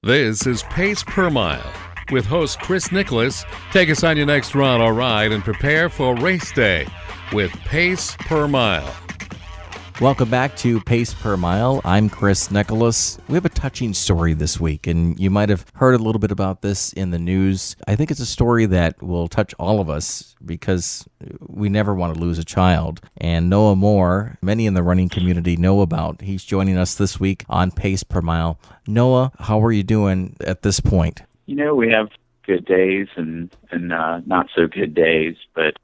This is Pace Per Mile with host Chris Nicholas. Take us on your next run or ride and prepare for race day with Pace Per Mile. Welcome back to Pace Per Mile. I'm Chris Nicholas. We have a touching story this week, and you might have heard a little bit about this in the news. I think it's a story that will touch all of us because we never want to lose a child. And Noah Moore, many in the running community know about. He's joining us this week on Pace Per Mile. Noah, how are you doing at this point? You know, we have good days and not so good days, but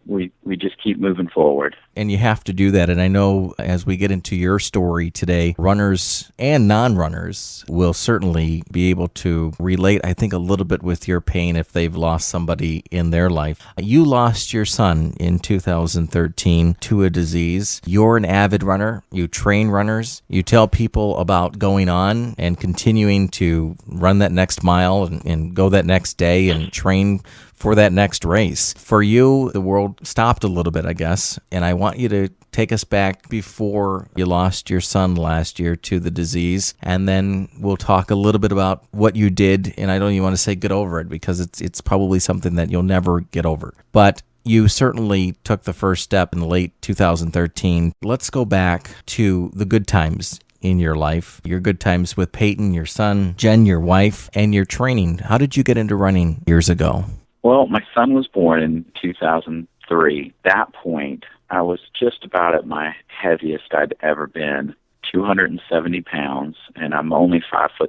we just keep moving forward. And you have to do that. And I know as we get into your story today, runners and non-runners will certainly be able to relate, I think, a little bit with your pain if they've lost somebody in their life. You lost your son in 2013 to a disease. You're an avid runner. You train runners. You tell people about going on and continuing to run that next mile and go that next day and train for that next race. For you, the world stopped a little bit, I guess, and I want you to take us back before you lost your son last year to the disease, and then we'll talk a little bit about what you did, and I don't even want to say get over it because it's probably something that you'll never get over. But you certainly took the first step in late 2013. Let's go back to the good times in your life, your good times with Peyton, your son, Jen, your wife, and your training. How did you get into running years ago? Well, my son was born in 2003. At that point, I was just about at my heaviest I'd ever been, 270 pounds, and I'm only 5'6",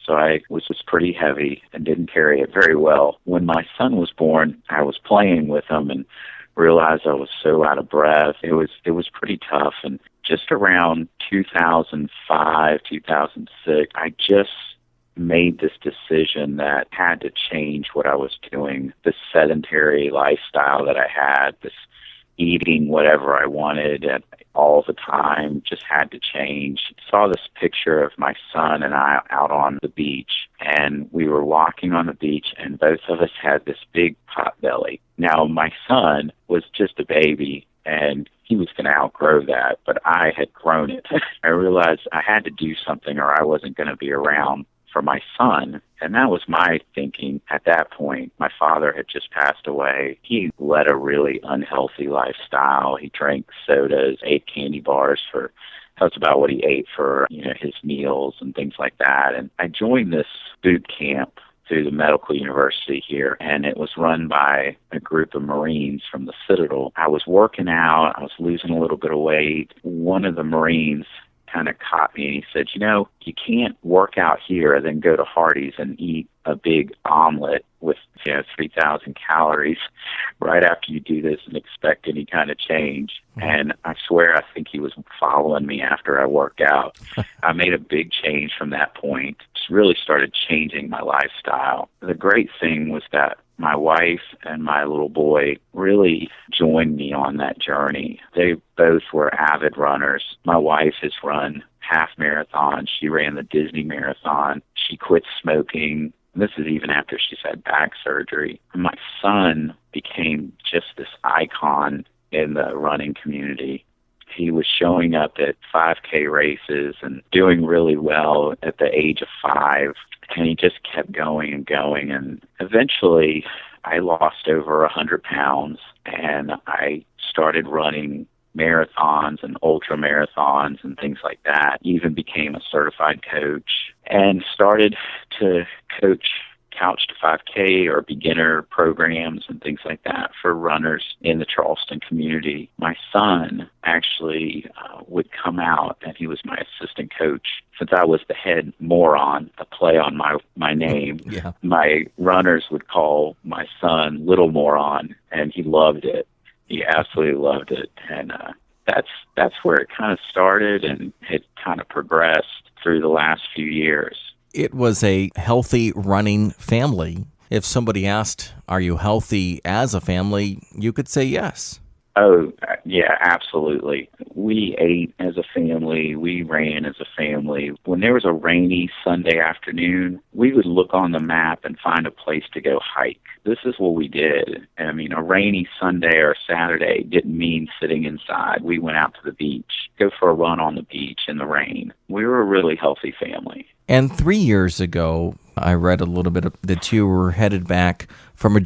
so I was just pretty heavy and didn't carry it very well. When my son was born, I was playing with him and realized I was so out of breath. It was pretty tough, and just around 2005, 2006, I just made this decision that had to change what I was doing. This sedentary lifestyle that I had, this eating whatever I wanted all the time, just had to change. Saw this picture of my son and I out on the beach, and we were walking on the beach, and both of us had this big pot belly. Now, my son was just a baby, and he was going to outgrow that, but I had grown it. I realized I had to do something or I wasn't going to be around for my son. And that was my thinking at that point. My father had just passed away. He led a really unhealthy lifestyle. He drank sodas, ate candy bars that's about what he ate for, his meals and things like that. And I joined this boot camp through the medical university here, and it was run by a group of Marines from the Citadel. I was working out. I was losing a little bit of weight. One of the Marines kind of caught me and he said, you can't work out here and then go to Hardee's and eat a big omelet with 3,000 calories right after you do this and expect any kind of change. And I swear I think he was following me after I worked out. I made a big change from that point. Just really started changing my lifestyle. The great thing was that my wife and my little boy really joined me on that journey. They both were avid runners. My wife has run half marathons. She ran the Disney Marathon. She quit smoking. This is even after she's had back surgery. My son became just this icon in the running community. He was showing up at 5K races and doing really well at the age of 5. And he just kept going and going. And eventually I lost over 100 pounds and I started running marathons and ultra marathons and things like that. Even became a certified coach and started to coach Couch to 5K or beginner programs and things like that for runners in the Charleston community. My son actually would come out and he was my assistant coach. Since I was the head moron, a play on my name, My runners would call my son Little Moron, and he loved it. He absolutely loved it. And that's where it kind of started, and it kind of progressed through the last few years. It was a healthy running family. If somebody asked, are you healthy as a family, you could say yes. Oh, yeah, absolutely. We ate as a family. We ran as a family. When there was a rainy Sunday afternoon, we would look on the map and find a place to go hike. This is what we did. I mean, a rainy Sunday or Saturday didn't mean sitting inside. We went out to the beach, go for a run on the beach in the rain. We were a really healthy family. And 3 years ago, I read a little bit that you were headed back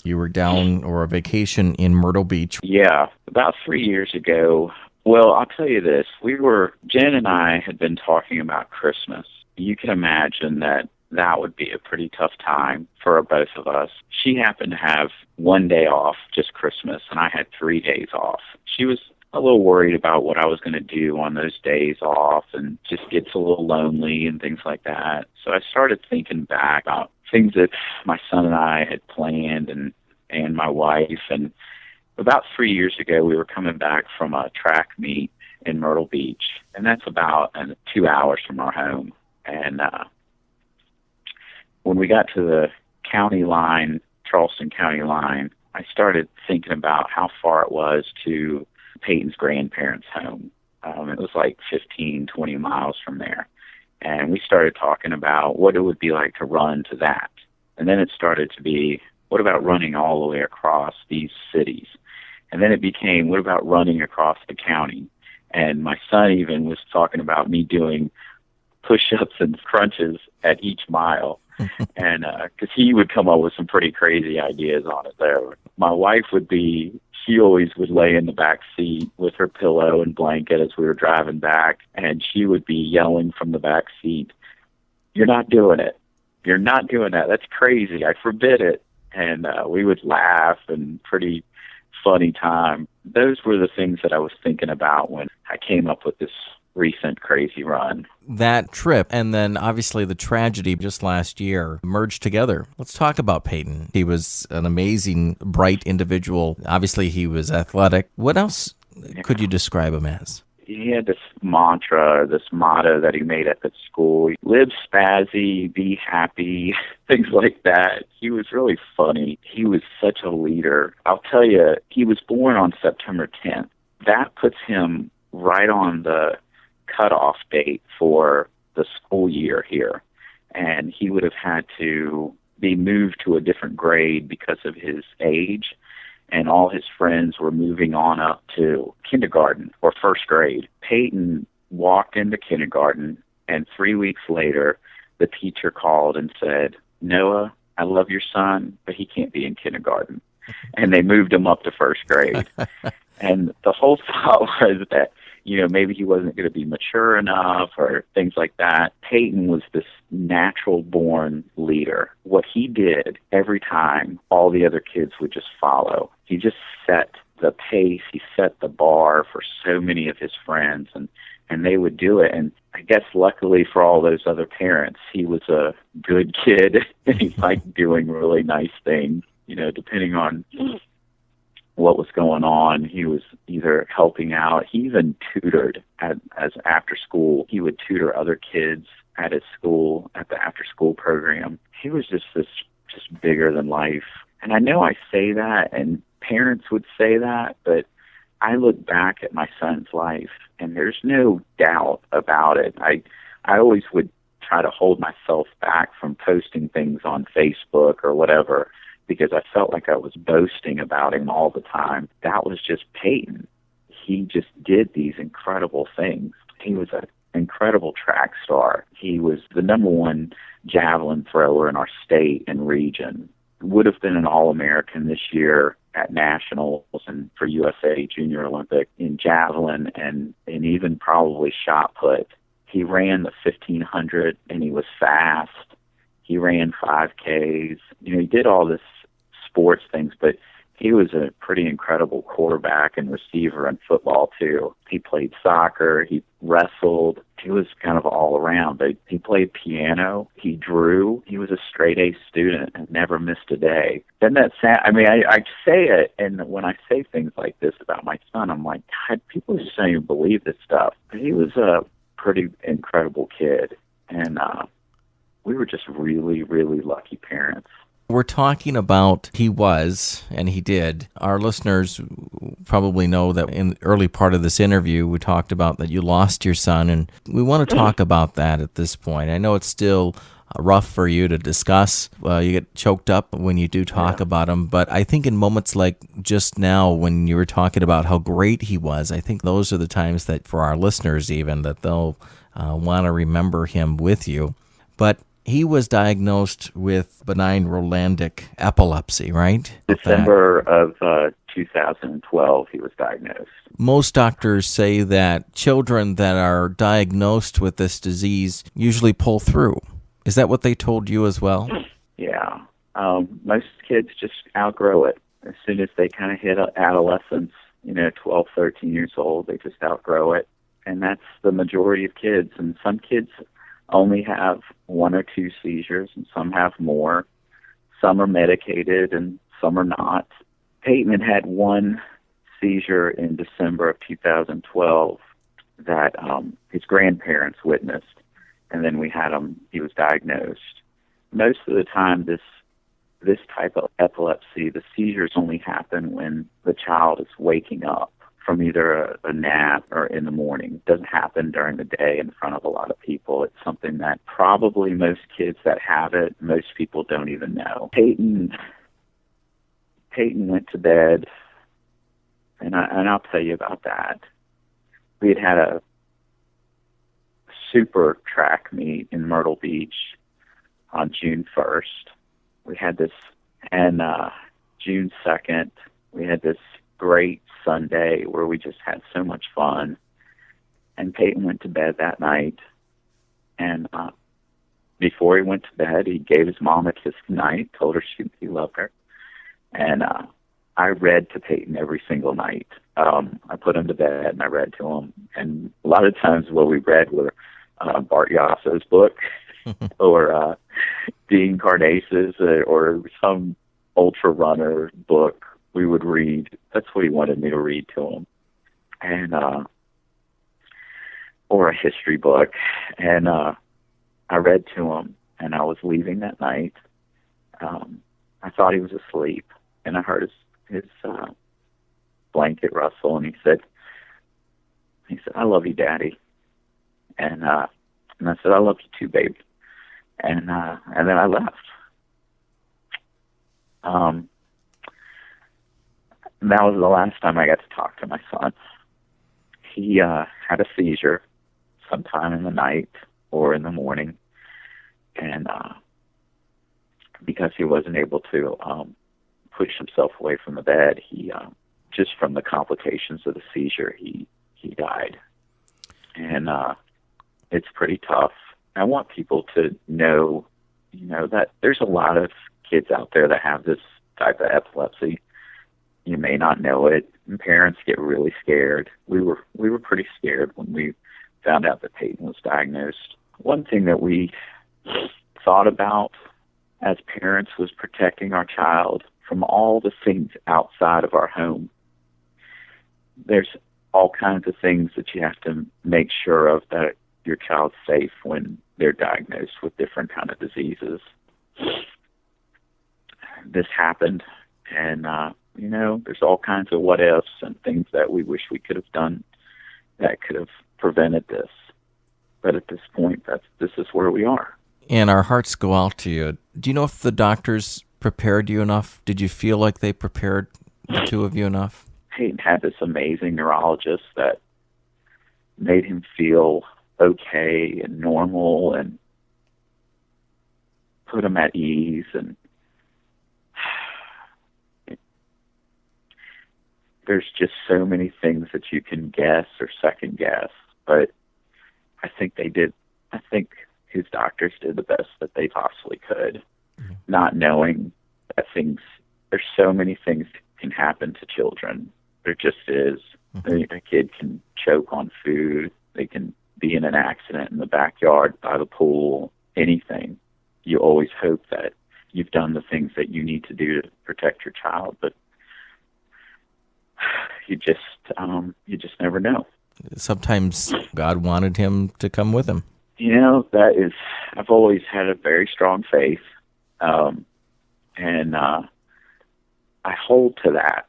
you were down or a vacation in Myrtle Beach. Yeah, about 3 years ago. Well, I'll tell you this. Jen and I had been talking about Christmas. You can imagine that would be a pretty tough time for both of us. She happened to have one day off, just Christmas, and I had 3 days off. She was a little worried about what I was going to do on those days off, and just gets a little lonely and things like that. So I started thinking back about things that my son and I had planned, and my wife. And about 3 years ago, we were coming back from a track meet in Myrtle Beach, and that's about 2 hours from our home. And when we got to the county line, Charleston County line, I started thinking about how far it was to Peyton's grandparents' home. It was like 15, 20 miles from there. And we started talking about what it would be like to run to that. And then it started to be, what about running all the way across these cities? And then it became, what about running across the county? And my son even was talking about me doing push-ups and crunches at each mile. And because he would come up with some pretty crazy ideas on it there. My wife she always would lay in the back seat with her pillow and blanket as we were driving back, and she would be yelling from the back seat, "You're not doing it. You're not doing that. That's crazy. I forbid it." And we would laugh, and pretty funny time. Those were the things that I was thinking about when I came up with this recent crazy run. That trip, and then obviously the tragedy just last year, merged together. Let's talk about Peyton. He was an amazing, bright individual. Obviously, he was athletic. What else could you describe him as? He had this mantra, this motto that he made up at school. Live spazzy, be happy, things like that. He was really funny. He was such a leader. I'll tell you, he was born on September 10th. That puts him right on the cutoff date for the school year here, and he would have had to be moved to a different grade because of his age, and all his friends were moving on up to kindergarten or first grade. Peyton walked into kindergarten, and 3 weeks later the teacher called and said, "Noah, I love your son, but he can't be in kindergarten." And they moved him up to first grade. And the whole thought was that maybe he wasn't going to be mature enough or things like that. Peyton was this natural-born leader. What he did every time, all the other kids would just follow. He just set the pace. He set the bar for so many of his friends, and they would do it. And I guess luckily for all those other parents, he was a good kid, and he liked doing really nice things, depending on what was going on. He was either helping out. He even tutored as after school. He would tutor other kids at his school, at the after school program. He was just bigger than life. And I know I say that, and parents would say that, but I look back at my son's life, and there's no doubt about it. I always would try to hold myself back from posting things on Facebook or whatever, because I felt like I was boasting about him all the time. That was just Peyton. He just did these incredible things. He was an incredible track star. He was the number one javelin thrower in our state and region. Would have been an All-American this year at Nationals and for USA Junior Olympic in javelin and even probably shot put. He ran the 1500 and he was fast. He ran 5Ks. He did all this sports things, but he was a pretty incredible quarterback and receiver in football too. He played soccer. He wrestled. He was kind of all around, but he played piano. He drew. He was a straight A student and never missed a day. Doesn't that sound, I say it, and when I say things like this about my son, I'm like, God, people just don't even believe this stuff. But he was a pretty incredible kid, and we were just really, really lucky parents. We're talking about he was, and he did. Our listeners probably know that in the early part of this interview, we talked about that you lost your son, and we want to talk about that at this point. I know it's still rough for you to discuss. You get choked up when you do talk about him, but I think in moments like just now when you were talking about how great he was, I think those are the times that for our listeners even that they'll want to remember him with you. But he was diagnosed with benign Rolandic epilepsy, right? December of 2012, he was diagnosed. Most doctors say that children that are diagnosed with this disease usually pull through. Is that what they told you as well? Yeah. Most kids just outgrow it. As soon as they kind of hit adolescence, 12, 13 years old, they just outgrow it. And that's the majority of kids. And some kids only have 1 or 2 seizures, and some have more. Some are medicated, and some are not. Peyton had 1 seizure in December of 2012 that his grandparents witnessed. And then he was diagnosed. Most of the time, this type of epilepsy, the seizures only happen when the child is waking up from either a nap or in the morning. It doesn't happen during the day in front of a lot of people. It's something that probably most kids that have it, most people don't even know. Peyton went to bed, and I'll tell you about that. We had a super track meet in Myrtle Beach on June 1st. We had this, and June 2nd, we had this great Sunday where we just had so much fun. And Peyton went to bed that night, and before he went to bed, he gave his mom a kiss goodnight, told her he loved her. And I read to Peyton every single night. I put him to bed and I read to him. And a lot of times what we read were Bart Yasso's book or Dean Carnace's or some ultra runner book we would read. That's what he wanted me to read to him. And or a history book. And I read to him, and I was leaving that night. I thought he was asleep, and I heard his blanket rustle, and he said, "I love you, Daddy." And I said, "I love you too, baby." And then I left. And that was the last time I got to talk to my son. He had a seizure sometime in the night or in the morning, and because he wasn't able to push himself away from the bed, he just from the complications of the seizure, he died. And it's pretty tough. I want people to know, that there's a lot of kids out there that have this type of epilepsy. You may not know it, and parents get really scared. We were pretty scared when we found out that Peyton was diagnosed. One thing that we thought about as parents was protecting our child from all the things outside of our home. There's all kinds of things that you have to make sure of that your child's safe when they're diagnosed with different kind of diseases. This happened, and there's all kinds of what ifs and things that we wish we could have done that could have prevented this. But at this point, this is where we are. And our hearts go out to you. Do you know if the doctors prepared you enough? Did you feel like they prepared the two of you enough? Peyton had this amazing neurologist that made him feel okay and normal and put him at ease. And there's just so many things that you can guess or second guess, but I think his doctors did the best that they possibly could, not knowing that there's so many things can happen to children. There just is. A kid can choke on food. They can be in an accident in the backyard, by the pool, anything. You always hope that you've done the things that you need to do to protect your child, but you just never know. Sometimes God wanted him to come with him. I've always had a very strong faith. And I hold to that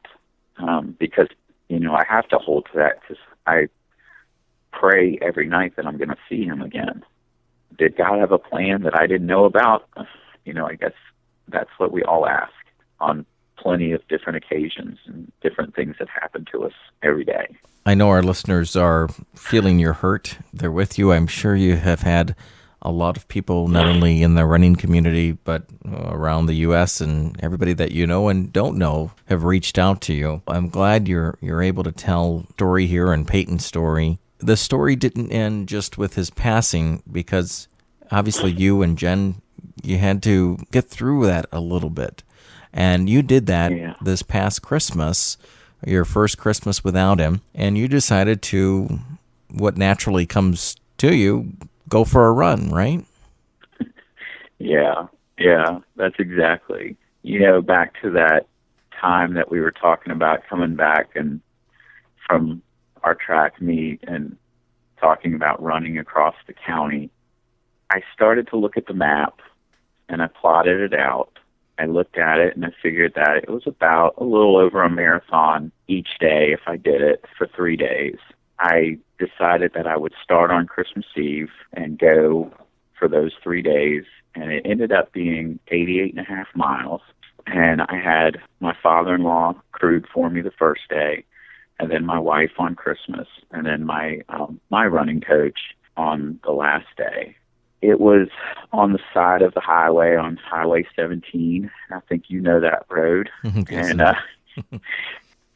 because, I have to hold to that because I pray every night that I'm going to see him again. Did God have a plan that I didn't know about? I guess that's what we all ask on plenty of different occasions and different things that happen to us every day. I know our listeners are feeling your hurt. They're with you. I'm sure you have had a lot of people, not only in the running community, but around the U.S. and everybody that you know and don't know have reached out to you. I'm glad you're able to tell story here and Peyton's story. The story didn't end just with his passing because obviously you and Jen, you had to get through that a little bit. And you did that this past Christmas, your first Christmas without him, and you decided to, what naturally comes to you, go for a run, right? Yeah, that's exactly. Back to that time that we were talking about coming back and from our track meet and talking about running across the county, I started to look at the map and I plotted it out. I looked at it and I figured that it was about a little over a marathon each day if I did it for 3 days. I decided that I would start on Christmas Eve and go for those 3 days, and it ended up being 88.5 miles. And I had my father-in-law crewed for me the first day, and then my wife on Christmas, and then my running coach on the last day. It was on the side of the highway, on Highway 17. I think you know that road. And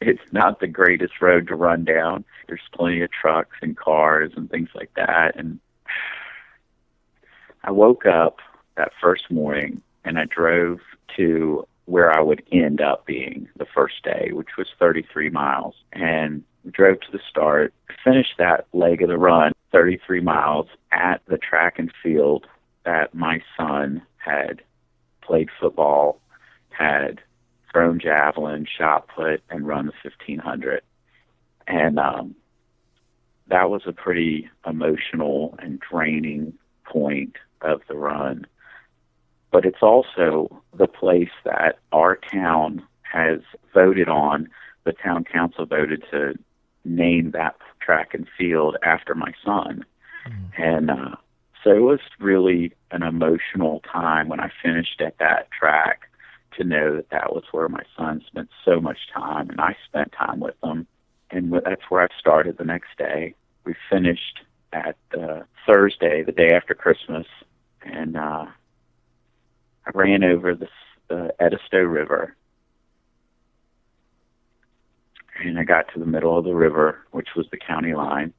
it's not the greatest road to run down. There's plenty of trucks and cars and things like that. And I woke up that first morning and I drove to where I would end up being the first day, which was 33 miles. And drove to the start, finished that leg of the run, 33 miles, at the track and field that my son had played football, had thrown javelin, shot put, and run the 1500. And that was a pretty emotional and draining point of the run. But it's also the place that our town has voted on. The town council voted to name that track and field after my son. And so it was really an emotional time when I finished at that track to know that that was where my son spent so much time, and I spent time with him. And that's where I started the next day. We finished at Thursday, the day after Christmas, and I ran over the Edisto River. And I got to the middle of the river, which was the county line,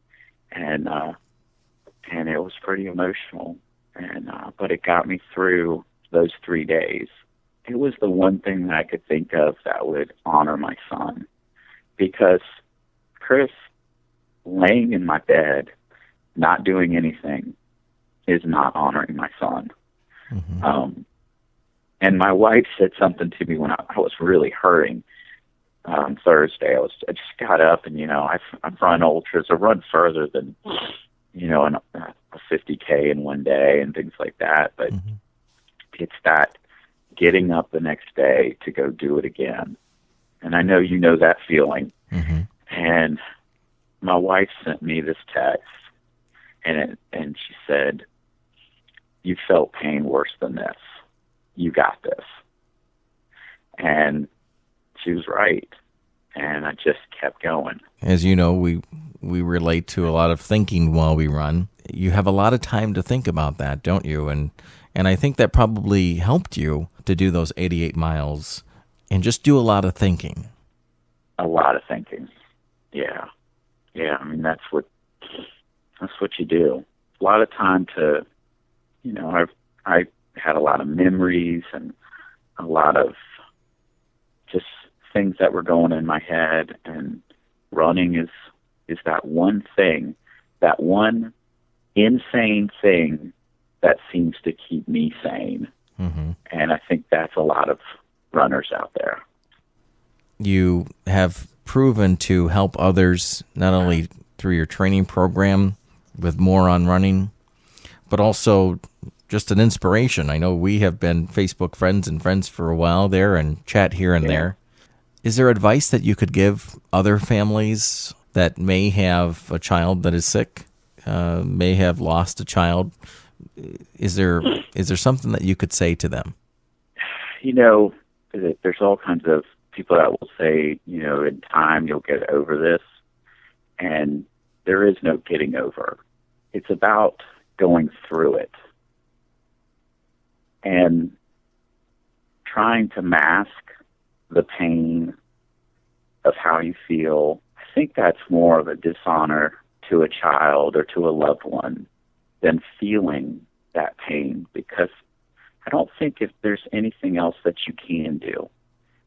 and it was pretty emotional. But it got me through those 3 days. It was the one thing that I could think of that would honor my son, because Chris, laying in my bed, not doing anything, is not honoring my son. Mm-hmm. And my wife said something to me when I was really hurting. On Thursday, I just got up and, I've run ultras or run further than, a 50K in one day and things like that. But it's that getting up the next day to go do it again. And I know you know that feeling. Mm-hmm. And my wife sent me this text, and she said, "You felt pain worse than this. You got this." And she was right, and I just kept going. As you know, we relate to a lot of thinking while we run. You have a lot of time to think about that, don't you? And I think that probably helped you to do those 88 miles and just do a lot of thinking. A lot of thinking. Yeah. I mean, that's what you do. A lot of time to, I had a lot of memories and a lot of just things that were going in my head, and running is that one thing, that one insane thing that seems to keep me sane. Mm-hmm. And I think that's a lot of runners out there. You have proven to help others not only through your training program with More on Running, but also just an inspiration. I know we have been Facebook friends and friends for a while there and chat here and there. Is there advice that you could give other families that may have a child that is sick, may have lost a child? Is there something that you could say to them? There's all kinds of people that will say, in time you'll get over this. And there is no getting over. It's about going through it and trying to mask the pain of how you feel. I think that's more of a dishonor to a child or to a loved one than feeling that pain, because I don't think if there's anything else that you can do.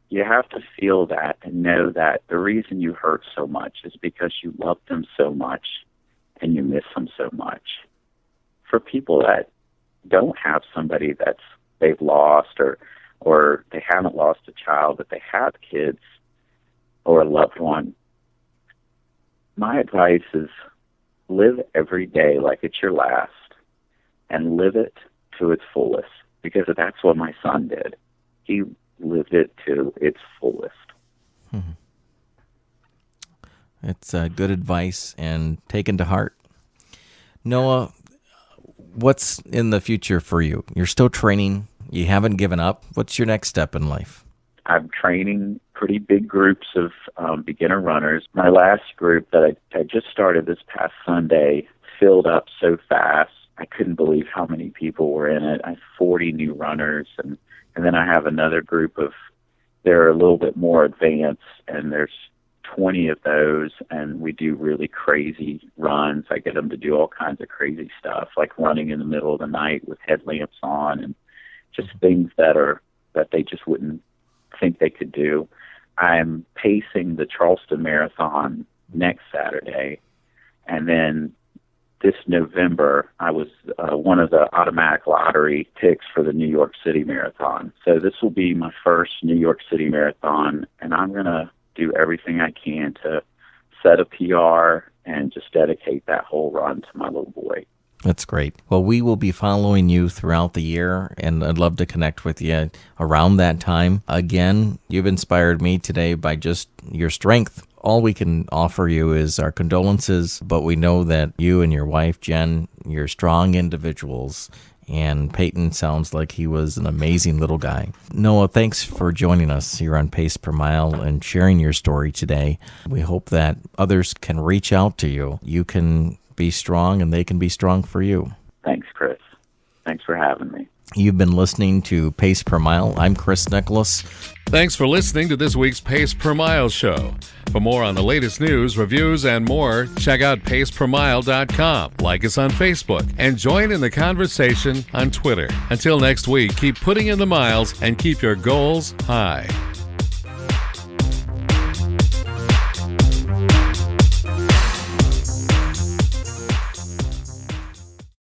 You have to feel that and know that the reason you hurt so much is because you love them so much and you miss them so much. For people that don't have somebody they've lost or they haven't lost a child, but they have kids or a loved one, my advice is live every day like it's your last and live it to its fullest, because that's what my son did. He lived it to its fullest. Mm-hmm. It's good advice and taken to heart. Noah, what's in the future for you? You're still training. You haven't given up. What's your next step in life? I'm training pretty big groups of beginner runners. My last group that I just started this past Sunday filled up so fast. I couldn't believe how many people were in it. I have 40 new runners, and then I have another group they're a little bit more advanced, and there's 20 of those, and we do really crazy runs. I get them to do all kinds of crazy stuff, like running in the middle of the night with headlamps on, and just things that they just wouldn't think they could do. I'm pacing the Charleston Marathon next Saturday, and then this November, I was one of the automatic lottery picks for the New York City Marathon. So this will be my first New York City Marathon, and I'm going to do everything I can to set a PR and just dedicate that whole run to my little boy. That's great. Well, we will be following you throughout the year, and I'd love to connect with you around that time. Again, you've inspired me today by just your strength. All we can offer you is our condolences, but we know that you and your wife, Jen, you're strong individuals, and Peyton sounds like he was an amazing little guy. Noah, thanks for joining us here on Pace Per Mile and sharing your story today. We hope that others can reach out to you. You can be strong, and they can be strong for you. Thanks, Chris. Thanks for having me. You've been listening to Pace Per Mile. I'm Chris Nicholas. Thanks for listening to this week's Pace Per Mile show. For more on the latest news, reviews, and more, check out pacepermile.com. Like us on Facebook and join in the conversation on Twitter. Until next week, keep putting in the miles and keep your goals high.